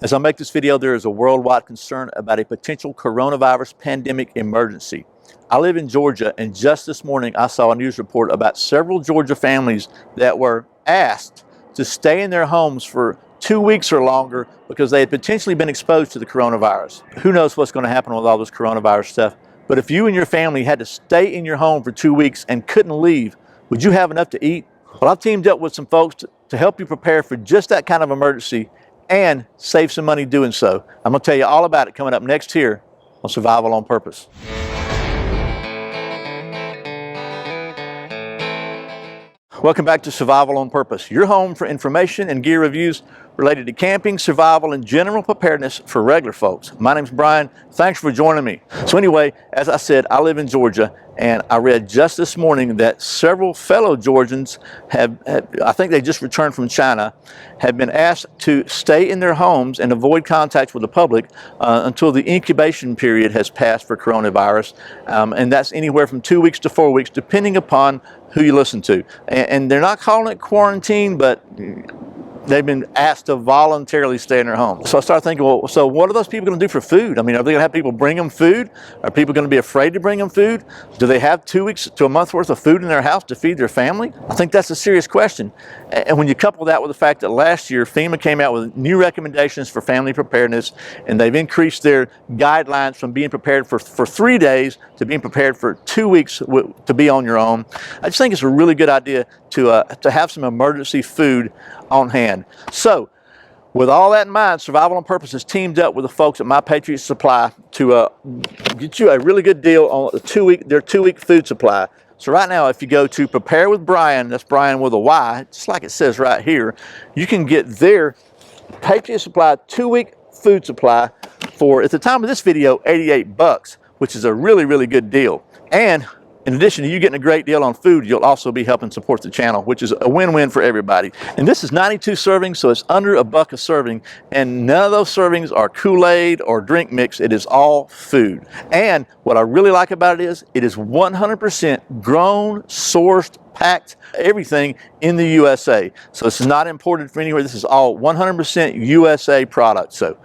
As I make this video, there is a worldwide concern about a potential coronavirus pandemic emergency. I live in Georgia, and just this morning I saw a news report about several Georgia families that were asked to stay in their homes for 2 weeks or longer because they had potentially been exposed to the coronavirus. Who knows what's going to happen with all this coronavirus stuff, but if you and your family had to stay in your home for 2 weeks and couldn't leave, would you have enough to eat? Well, I've teamed up with some folks to help you prepare for just that kind of emergency and save some money doing so. I'm going to tell you all about it coming up next here on Survival on Purpose. Welcome back to Survival on Purpose, your home for information and gear reviews related to camping, survival, and general preparedness for regular folks. My name's Brian. Thanks for joining me. So anyway, as I said, I live in Georgia, and I read just this morning that several fellow Georgians have I think they just returned from China, have been asked to stay in their homes and avoid contact with the public until the incubation period has passed for coronavirus. And that's anywhere from 2 weeks to 4 weeks, depending upon who you listen to. And they're not calling it quarantine, but they've been asked to voluntarily stay in their home. So I started thinking, well, so what are those people going to do for food? I mean, are they going to have people bring them food? Are people going to be afraid to bring them food? Do they have 2 weeks to a month worth of food in their house to feed their family? I think that's a serious question. And when you couple that with the fact that last year FEMA came out with new recommendations for family preparedness, and they've increased their guidelines from being prepared for 3 days to being prepared for 2 weeks to be on your own, I just think it's a really good idea to have some emergency food on hand. So, with all that in mind, Survival on Purpose has teamed up with the folks at My Patriot Supply to get you a really good deal on their 2 week food supply. So right now, if you go to Prepare with Brian, that's Brian with a Y, just like it says right here, you can get their Patriot Supply 2 week food supply for, at the time of this video, $88, which is a really, really good deal. And in addition to you getting a great deal on food, you'll also be helping support the channel, which is a win-win for everybody. And this is 92 servings, so it's under $1 a serving. And none of those servings are Kool-Aid or drink mix. It is all food. And what I really like about it is 100% grown, sourced, packed, everything in the USA. So this is not imported from anywhere. This is all 100% USA product. So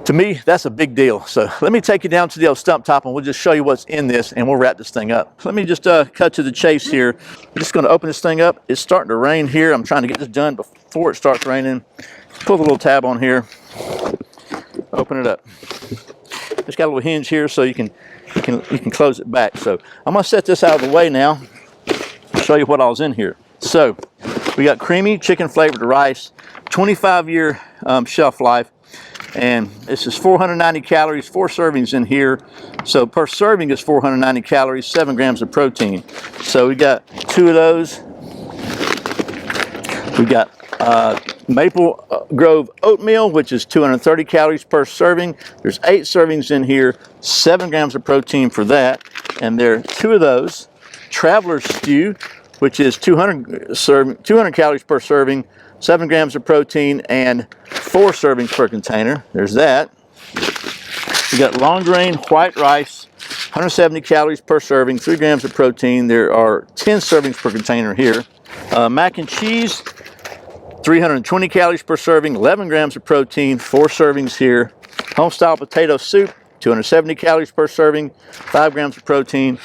to me, that's a big deal. So let me take you down to the old stump top, and we'll just show you what's in this, and we'll wrap this thing up. Let me just cut to the chase here. I'm just going to open this thing up. It's starting to rain here. I'm trying to get this done before it starts raining. Pull the little tab on here. Open it up. It's got a little hinge here, so you can close it back. So I'm going to set this out of the way now. Show you what all's in here. So we got creamy chicken flavored rice, 25-year shelf life, and this is 490 calories, 4 servings in here. So per serving is 490 calories, 7 grams of protein. So we got 2 of those. We got Maple Grove oatmeal, which is 230 calories per serving. There's 8 servings in here, 7 grams of protein for that. And there are 2 of those. Traveler's stew, which is 200 calories per serving, 7 grams of protein, and 4 servings per container. There's that. We got long grain white rice, 170 calories per serving, 3 grams of protein. There are 10 servings per container here. Mac and cheese, 320 calories per serving, 11 grams of protein, 4 servings here. Homestyle potato soup, 270 calories per serving, 5 grams of protein.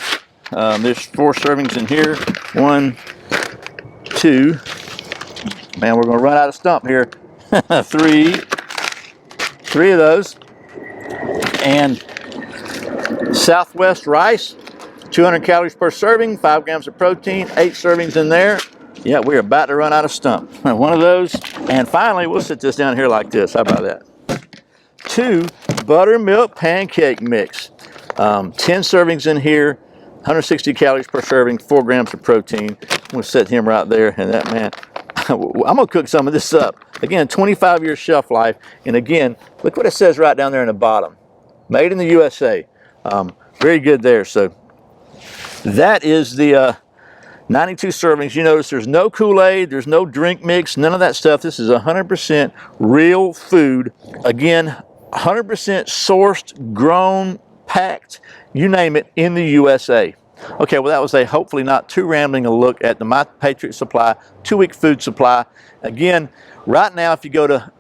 There's 4 servings in here. 1, 2. Man, we're going to run out of stump here. 3 of those. And Southwest rice, 200 calories per serving, 5 grams of protein, 8 servings in there. Yeah, we're about to run out of stump. 1 of those. And finally, we'll sit this down here like this. How about that? 2 buttermilk pancake mix. 10 servings in here. 160 calories per serving, 4 grams of protein. I'm going to set him right there, and that man, I'm going to cook some of this up. Again, 25-year shelf life, and again, look what it says right down there in the bottom. Made in the USA. Very good there. So that is the 92 servings. You notice there's no Kool-Aid, there's no drink mix, none of that stuff. This is 100% real food. Again, 100% sourced, grown, packed, you name it, in the USA. Okay, well, that was a hopefully not too rambling a look at the My Patriot Supply 2 week food supply. Again, right now, if you go to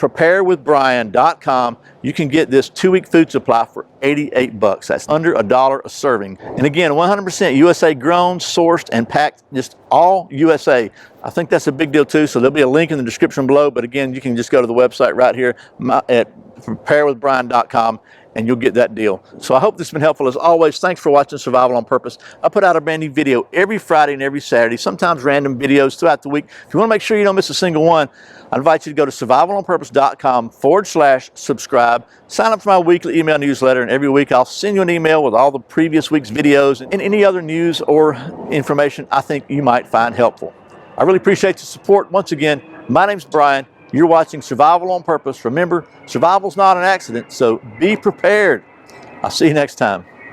preparewithbrian.com. You can get this 2-week food supply for $88. That's under $1 a serving. And again, 100% USA grown, sourced, and packed, just all USA. I think that's a big deal too, so there'll be a link in the description below, but again, you can just go to the website right here at preparewithbrian.com and you'll get that deal. So I hope this has been helpful. As always, thanks for watching Survival on Purpose. I put out a brand new video every Friday and every Saturday, sometimes random videos throughout the week. If you want to make sure you don't miss a single one, I invite you to go to survivalonpurpose.com/subscribe. Sign up for my weekly email newsletter, and every week I'll send you an email with all the previous week's videos and any other news or information I think you might find helpful. I really appreciate the support. Once again, my name's Brian. You're watching Survival on Purpose. Remember, survival's not an accident, so be prepared. I'll see you next time.